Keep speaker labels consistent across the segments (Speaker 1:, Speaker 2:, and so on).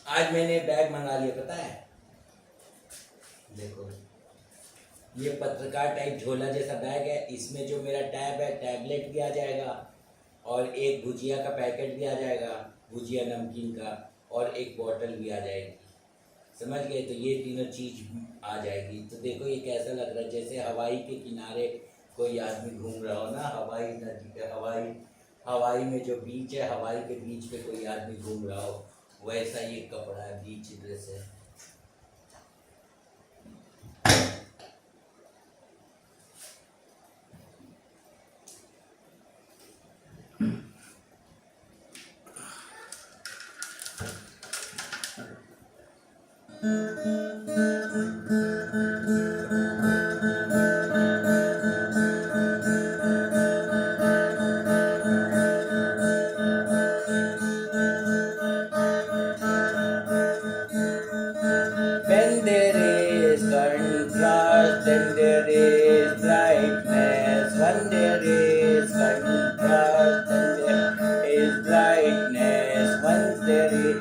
Speaker 1: आज मैंने बैग मंगा लिया, पता है? देखो, ये पत्रकार टाइप झोला जैसा बैग है। इसमें जो मेरा टैब है, टैबलेट भी आ जाएगा और एक भुजिया का पैकेट भी आ जाएगा, भुजिया नमकीन का, और एक बॉटल भी आ जाएगी। समझ गए? तो ये तीनों चीज़ आ जाएगी। तो देखो ये कैसा लग रहा है, जैसे हवाई के किनारे कोई आदमी घूम रहा हो ना, हवाई नदी पे, हवाई में जो बीच है, हवाई के बीच पे कोई आदमी घूम रहा हो, वैसा ये कपड़ा है, बीच ड्रेस है। When there is contrast, then there is brightness. When there is contrast, then there is brightness. Once there is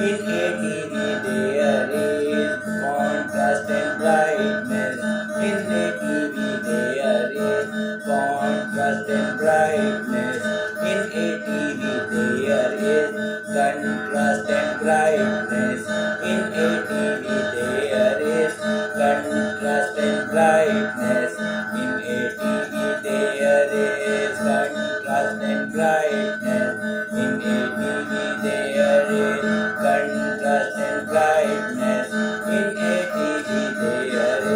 Speaker 1: in a TV, there is contrast and brightness. In a TV, there is contrast and brightness. In a TV, there is contrast and brightness. In a TV, there is contrast and brightness. In a TV, there is contrast and brightness. In a TV, there is contrast and brightness. In a TV, there is contrast and brightness. In a TV, there is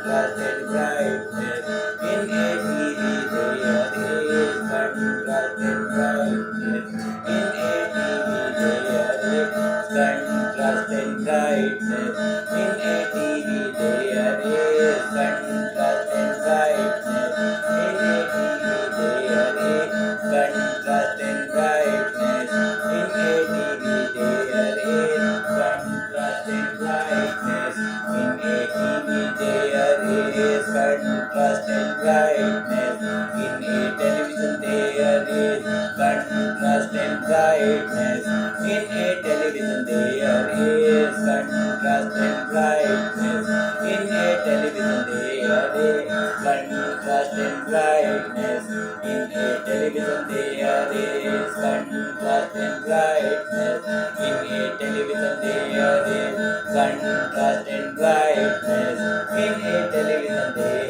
Speaker 1: contrast and brightness. In a TV, there is contrast and brightness. In a TV, there is contrast and brightness. In a TV, there is contrast and brightness. In a TV, there is contrast and brightness. In a TV, there is contrast and brightness. In a television, there is contrast and brightness. In a television, there is contrast and brightness. In a television, there is contrast and brightness. In a television, there is contrast and brightness. In a television, there is contrast and brightness. In a television, there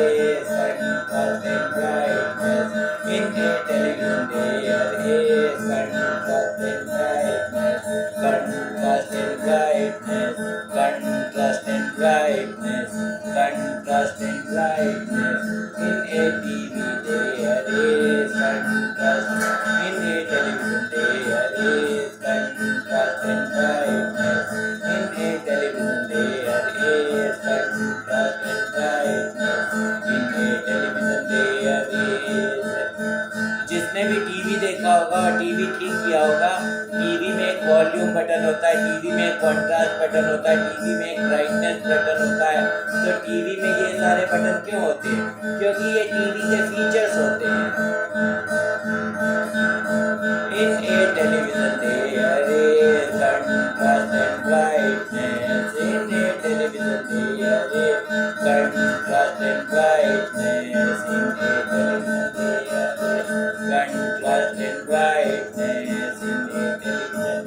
Speaker 1: is contrast and brightness. In a television, there is contrast and brightness. Contrast and brightness. Contrast and brightness. Contrast and brightness. In a TV, there is contrast. In a television, there is contrast and brightness. In a television, there is contrast and brightness. In a television, there is। जिसने भी TV देखा होगा, TV ठीक किया होगा, TV में एक volume button होता है, टीवी में एक कॉन्ट्रास्ट बटन होता है, टीवी में एक ब्राइटनेस बटन होता है। तो टीवी में ये सारे बटन क्यों होते हैं? क्योंकि ये टीवी के फीचर्स होते हैं। In a television, there is contrast and brightness. In a television, there is contrast and brightness. In a television, there is contrast and brightness. In a television,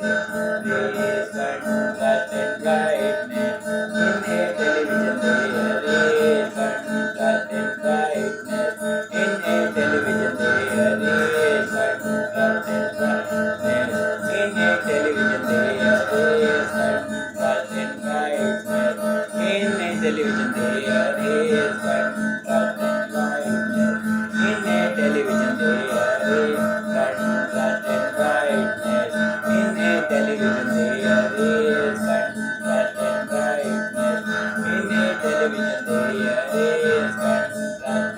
Speaker 1: there is contrast and brightness. In a television, there is contrast and brightness. In a television, there is contrast and brightness. In a television, there is contrast and brightness. In a television, there is contrast and brightness. In a television, there is contrast and brightness. In a television, there is contrast and brightness. In a television, there is contrast and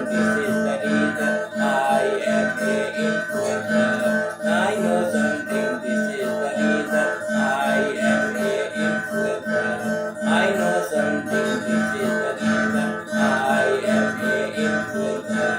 Speaker 1: this is the reason I am a influencer. I know something, this is the reason I am a influencer. I know something, this is the reason I am a influencer.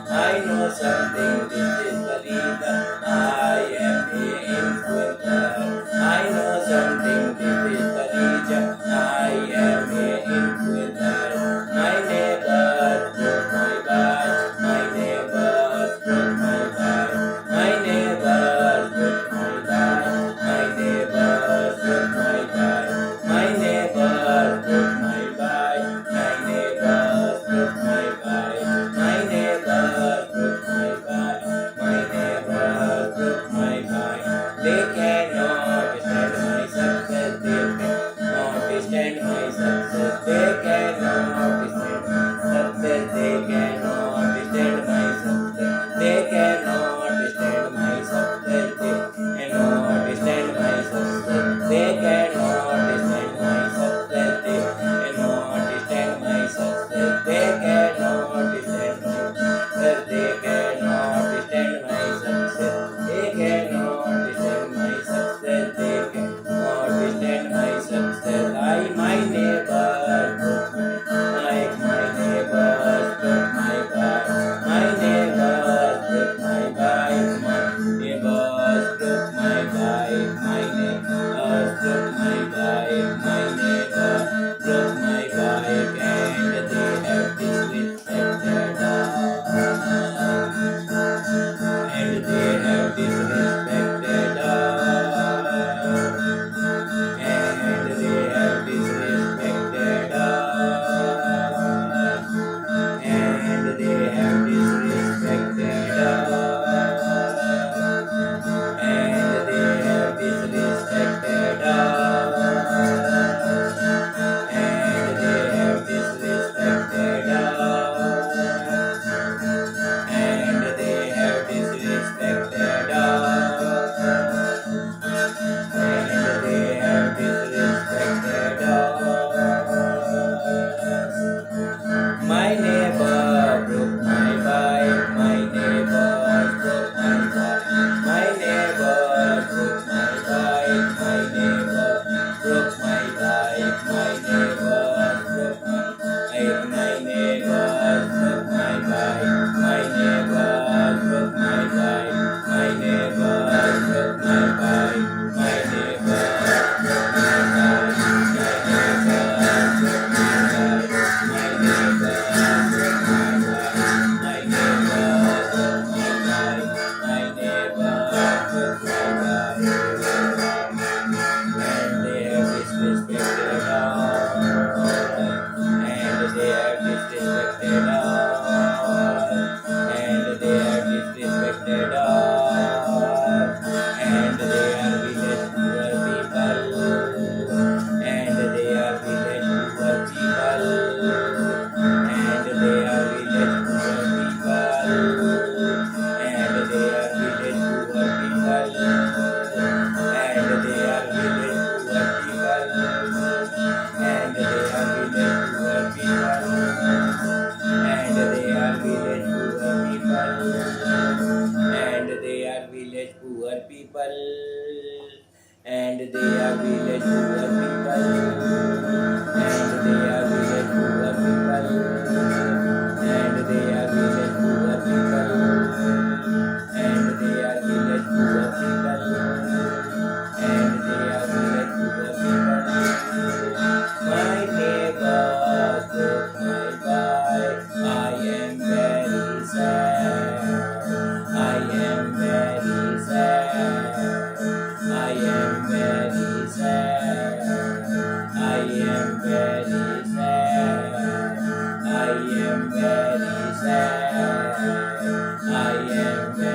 Speaker 1: I know something, this is the reason I am a influencer. I know something, this is the reason I am a influencer. My neighbors broke my bike. My neighbors broke my bike. My neighbors broke my bike. My neighbors broke my bike. My neighbors broke my bike. My neighbors broke my bike. My neighbors broke my bike. My neighbors broke my bike. They cannot stand my success. They cannot stand my success. They cannot stand my success. They cannot stand my success. They cannot stand my success. They cannot stand my success. They cannot stand my success. They cannot stand my success. They cannot stand my success. They cannot stand my success. They cannot stand my success. They cannot stand my success. My neighbor broke my neighbors broke my bike. My neighbors broke my bike. My neighbors broke my bike. My neighbors broke my bike. My neighbors broke my bike, and they have disrespected us. And they have disrespected us. And they have disrespected us. And they have disrespected us. And they have disrespected us. And they have disrespected us. And they have disrespected us. And they have disrespected us. My neighbor broke my bike. My neighbor broke my bike. My neighbor broke my bike. My neighbor broke my bike. My neighbor broke my bike. My neighbor broke my bike. My neighbor broke my bike. My neighbor broke my bike. My neighbor broke my bike. My neighbor broke my bike. My neighbor broke my bike. My neighbor broke my bike. And they have disrespected us. And they have disrespected us. And they have disrespected us. And they are village poor people. And they are village poor people. And they are village poor people. And they are village poor people. And they are village poor people. And they are village poor people. And they are village poor people. And they are village poor people. And they are village poor people. And they are village poor people. And they are village poor people. And they are village poor people. And they are village poor people. My neighbors broke my bike. I am very sad. I am very sad. I am very sad. I am very sad. I am very sad. I am very